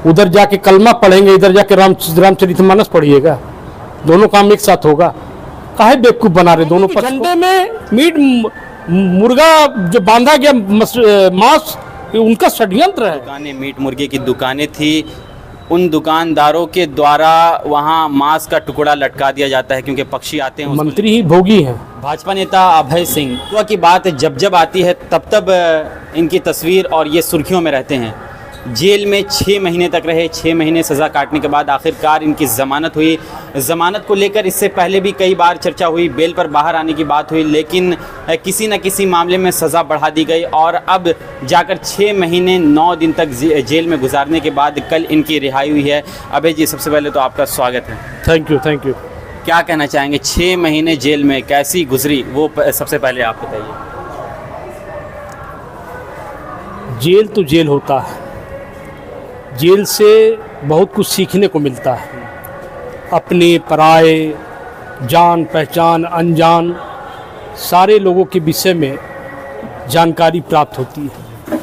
उधर जाके कलमा पढ़ेंगे, इधर जाके रामचरितमानस पढ़िएगा, दोनों काम एक साथ होगा? काहे बेवकूफ बना रहे दोनों पक्ष? झंडे में मीट मुर्गा जो बांधा गया मांस, उनका षड्यंत्र है। दुकानें, मीट मुर्गे की दुकानें थी, उन दुकानदारों के द्वारा वहां मांस का टुकड़ा लटका दिया जाता है क्योंकि पक्षी आते हैं। मंत्री ही भोगी हैं। भाजपा नेता अभय सिंह की बात जब आती है तब इनकी तस्वीर और ये सुर्खियों में रहते हैं। जेल में 6 महीने तक रहे, 6 महीने सज़ा काटने के बाद आखिरकार इनकी ज़मानत हुई। ज़मानत को लेकर इससे पहले भी कई बार चर्चा हुई, बेल पर बाहर आने की बात हुई, लेकिन किसी न किसी मामले में सज़ा बढ़ा दी गई और अब जाकर 6 महीने 9 दिन तक जेल में गुजारने के बाद कल इनकी रिहाई हुई है। अभय जी, सबसे पहले तो आपका स्वागत है। Thank you, thank you. क्या कहना चाहेंगे, 6 महीने जेल में कैसी गुजरी, वो सबसे पहले आप बताइए। जेल तो जेल होता है, जेल से बहुत कुछ सीखने को मिलता है। अपने पराए, जान पहचान, अनजान सारे लोगों के विषय में जानकारी प्राप्त होती है।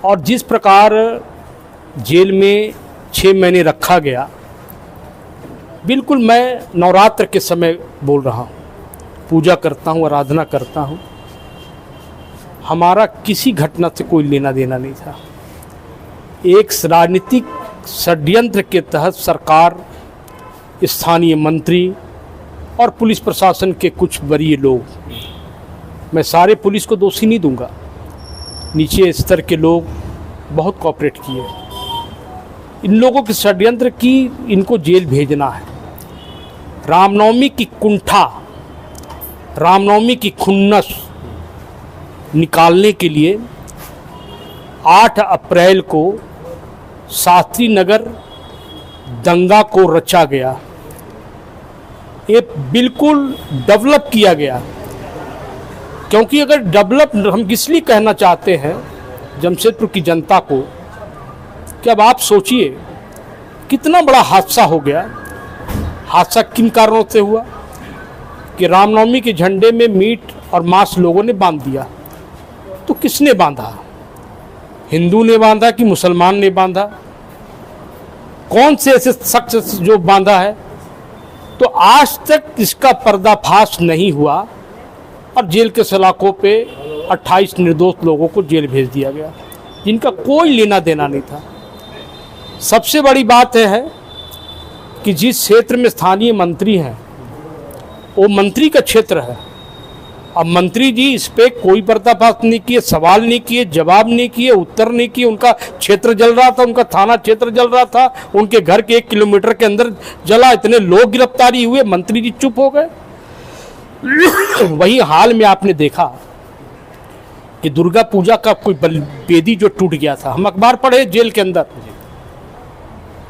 और जिस प्रकार जेल में 6 महीने रखा गया, बिल्कुल मैं नवरात्र के समय बोल रहा हूँ, पूजा करता हूँ, आराधना करता हूँ, हमारा किसी घटना से कोई लेना देना नहीं था। एक राजनीतिक षड्यंत्र के तहत सरकार, स्थानीय मंत्री और पुलिस प्रशासन के कुछ वरीय लोग, मैं सारे पुलिस को दोषी नहीं दूंगा, नीचे स्तर के लोग बहुत कोऑपरेट किए। इन लोगों के षड्यंत्र की इनको जेल भेजना है। रामनवमी की कुंठा, रामनवमी की खुन्नस निकालने के लिए 8 अप्रैल को शास्त्री नगर दंगा को रचा गया। ये बिल्कुल डेवलप किया गया, क्योंकि अगर डेवलप हम इसलिए कहना चाहते हैं जमशेदपुर की जनता को कि अब आप सोचिए कितना बड़ा हादसा हो गया। हादसा किन कारणों से हुआ कि रामनवमी के झंडे में मीट और मांस लोगों ने बांध दिया। तो किसने बांधा? हिंदू ने बांधा कि मुसलमान ने बांधा? कौन से ऐसे शख्स जो बांधा है? तो आज तक इसका पर्दाफाश नहीं हुआ और जेल के सलाखों पे 28 निर्दोष लोगों को जेल भेज दिया गया, जिनका कोई लेना देना नहीं था। सबसे बड़ी बात यह है कि जिस क्षेत्र में स्थानीय मंत्री हैं, वो मंत्री का क्षेत्र है। अब मंत्री जी इस पे कोई पर्दाफाश नहीं किए, सवाल नहीं किए, जवाब नहीं किए, उत्तर नहीं किए। उनका क्षेत्र जल रहा था, उनका थाना क्षेत्र जल रहा था, उनके घर के 1 किलोमीटर के अंदर जला, इतने लोग गिरफ्तारी हुए, मंत्री जी चुप हो गए। वही हाल में आपने देखा कि दुर्गा पूजा का कोई बेदी जो टूट गया था, हम अखबार पढ़े जेल के अंदर,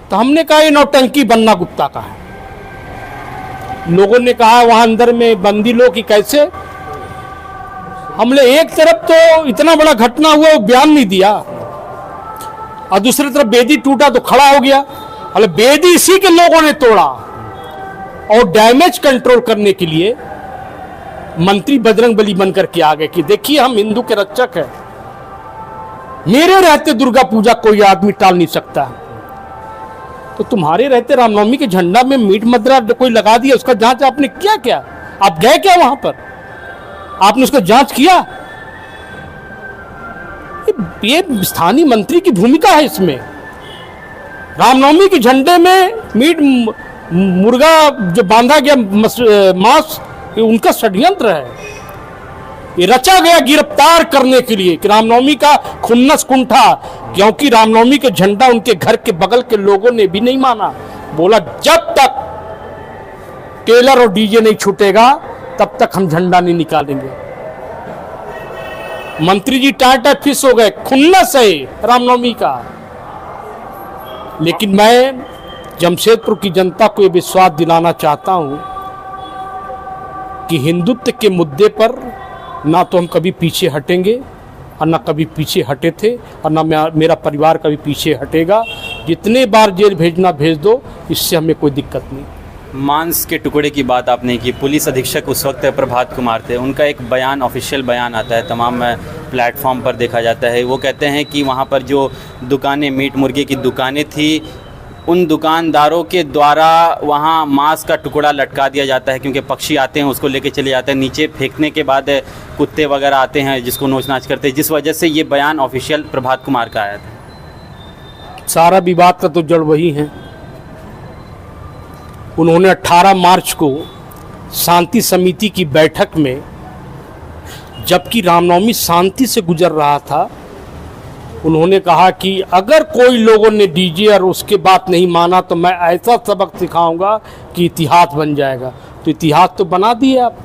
तो हमने कहा ये नौटंकी बन्ना गुप्ता का है। लोगों ने कहा वहां अंदर में बंदी लोग कि कैसे। हमने एक तरफ तो इतना बड़ा घटना हुआ वो बयान नहीं दिया, और दूसरी तरफ बेदी टूटा तो खड़ा हो गया। अरे बेदी इसी के लोगों ने तोड़ा, और डैमेज कंट्रोल करने के लिए मंत्री बजरंग बली बनकर के आ गए कि देखिए हम हिंदू के रक्षक हैं, मेरे रहते दुर्गा पूजा कोई आदमी टाल नहीं सकता। तो तुम्हारे रहते रामनवमी के झंडा में मीट मदरा कोई लगा दिया, उसका जांच आपने किया क्या? आप गए क्या वहां पर? आपने उसका जांच किया? ये स्थानीय मंत्री की भूमिका है इसमें। रामनवमी के झंडे में मीट मुर्गा जो बांधा गया मांस, उनका षड्यंत्र है। ये रचा गया गिरफ्तार करने के लिए कि रामनवमी का खुन्नस कुंठा, क्योंकि रामनवमी के झंडा उनके घर के बगल के लोगों ने भी नहीं माना। बोला जब तक टेलर और डीजे नहीं छूटेगा तब तक हम झंडा नहीं निकालेंगे। मंत्री जी टाटा फिस हो गए, खुन्नस है रामनवमी का। लेकिन मैं जमशेदपुर की जनता को ये विश्वास दिलाना चाहता हूं कि हिंदुत्व के मुद्दे पर ना तो हम कभी पीछे हटेंगे और ना कभी पीछे हटे थे, और ना मेरा परिवार कभी पीछे हटेगा। जितने बार जेल भेजना भेज दो, इससे हमें कोई दिक्कत नहीं। मांस के टुकड़े की बात आपने की, पुलिस अधीक्षक उस वक्त प्रभात कुमार थे, उनका एक बयान, ऑफिशियल बयान आता है, तमाम प्लेटफॉर्म पर देखा जाता है। वो कहते हैं कि वहाँ पर जो दुकानें, मीट मुर्गे की दुकानें थी, उन दुकानदारों के द्वारा वहाँ मांस का टुकड़ा लटका दिया जाता है, क्योंकि पक्षी आते हैं उसको लेके चले जाते हैं, नीचे फेंकने के बाद कुत्ते वगैरह आते हैं जिसको नोच नाच करते हैं, जिस वजह से ये बयान ऑफिशियल प्रभात कुमार का आया था। सारा विवाद का तो जड़ वही है। उन्होंने 18 मार्च को शांति समिति की बैठक में, जबकि रामनवमी शांति से गुजर रहा था, उन्होंने कहा कि अगर कोई लोगों ने डीजे और उसके बात नहीं माना तो मैं ऐसा सबक सिखाऊंगा कि इतिहास बन जाएगा। तो इतिहास तो बना दिया आप,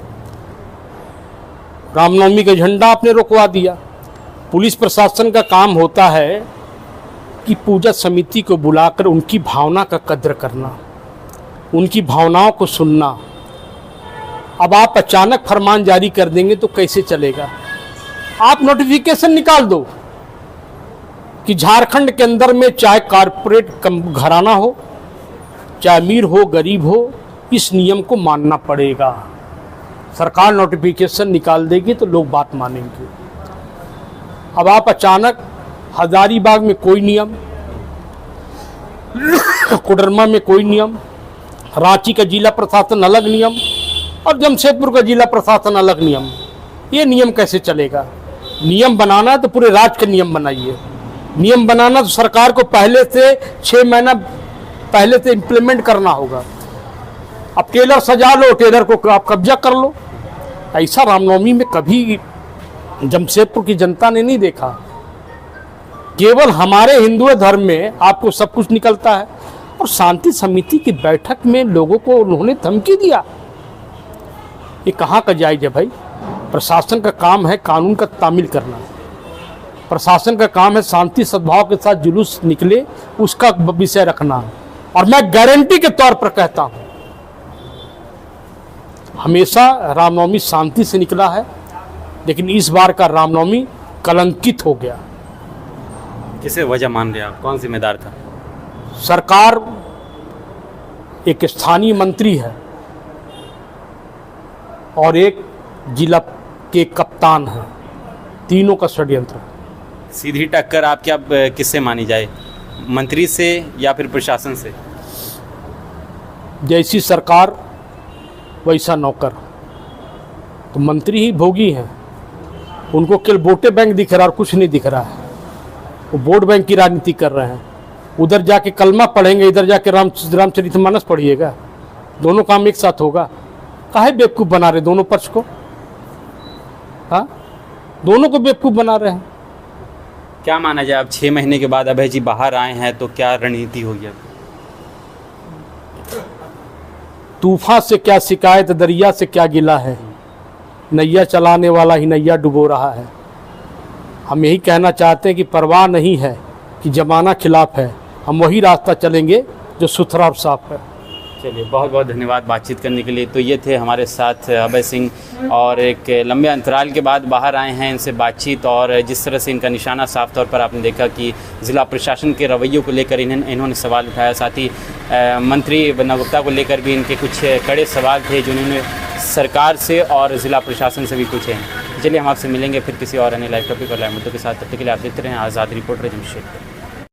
रामनवमी का झंडा आपने रुकवा दिया। पुलिस प्रशासन का काम होता है कि पूजा समिति को बुलाकर उनकी भावना का कद्र करना, उनकी भावनाओं को सुनना। अब आप अचानक फरमान जारी कर देंगे तो कैसे चलेगा? आप नोटिफिकेशन निकाल दो कि झारखंड के अंदर में चाहे कारपोरेट घराना हो, चाहे अमीर हो, गरीब हो, इस नियम को मानना पड़ेगा। सरकार नोटिफिकेशन निकाल देगी तो लोग बात मानेंगे। अब आप अचानक हजारीबाग में कोई नियम, कोडरमा में कोई नियम, रांची का जिला प्रशासन अलग नियम और जमशेदपुर का जिला प्रशासन अलग नियम, ये नियम कैसे चलेगा? नियम बनाना तो पूरे राज्य का नियम बनाइए। नियम बनाना तो सरकार को पहले से 6 महीना पहले से इम्प्लीमेंट करना होगा। अब टेलर सजा लो, टेलर को आप कब्जा कर लो। ऐसा रामनवमी में कभी जमशेदपुर की जनता ने नहीं देखा। केवल हमारे हिंदू धर्म में आपको सब कुछ निकलता है। और शांति समिति की बैठक में लोगों को उन्होंने धमकी दिया, ये कहाँ का जायज़ है भाई? प्रशासन का काम है कानून का तामील करना, प्रशासन का काम है शांति सद्भाव के साथ जुलूस निकले उसका विषय रखना। और मैं गारंटी के तौर पर कहता हूं, हमेशा रामनवमी शांति से निकला है, लेकिन इस बार का रामनवमी कलंकित हो गया। किसे वजह मान रहे आप? कौन जिम्मेदार था? सरकार, एक स्थानीय मंत्री है और एक जिला के कप्तान है, तीनों का षड्यंत्र। सीधी टक्कर आपकी अब किससे मानी जाए, मंत्री से या फिर प्रशासन से? जैसी सरकार वैसा नौकर। तो मंत्री ही भोगी हैं, उनको केवल वोटे बैंक दिख रहा है और कुछ नहीं दिख रहा है। वो वोट बैंक की राजनीति कर रहे हैं। उधर जाके कलमा पढ़ेंगे, इधर जाके रामचरितमानस पढ़िएगा, दोनों काम एक साथ होगा। काहे बेवकूफ़ बना रहे दोनों पक्ष को? हाँ, दोनों को बेवकूफ़ बना रहे हैं। क्या माना जाए, अब 6 महीने के बाद अभय जी बाहर आए हैं तो क्या रणनीति होगी अब? तूफान से क्या शिकायत, दरिया से क्या गिला है, नैया चलाने वाला ही नैया डुबो रहा है। हम यही कहना चाहते हैं कि परवाह नहीं है कि जमाना खिलाफ है, हम वही रास्ता चलेंगे जो सुथरा और साफ है। चलिए, बहुत बहुत धन्यवाद बातचीत करने के लिए। तो ये थे हमारे साथ अभय सिंह, और एक लंबे अंतराल के बाद बाहर आए हैं, इनसे बातचीत। और जिस तरह से इनका निशाना साफ तौर पर आपने देखा कि ज़िला प्रशासन के रवैयों को लेकर इन्होंने सवाल उठाया। साथ ही मंत्री बन्ना गुप्ता को लेकर भी इनके कुछ कड़े सवाल थे जिन्होंने सरकार से और ज़िला प्रशासन से भी पूछे हैं। चलिए, हम आपसे मिलेंगे फिर किसी और अन्य लाइव टॉपिक और लाइव मुद्दों के साथ। तब तक के लिए आप देखते रहें आज़ाद रिपोर्टर जमशेदपुर।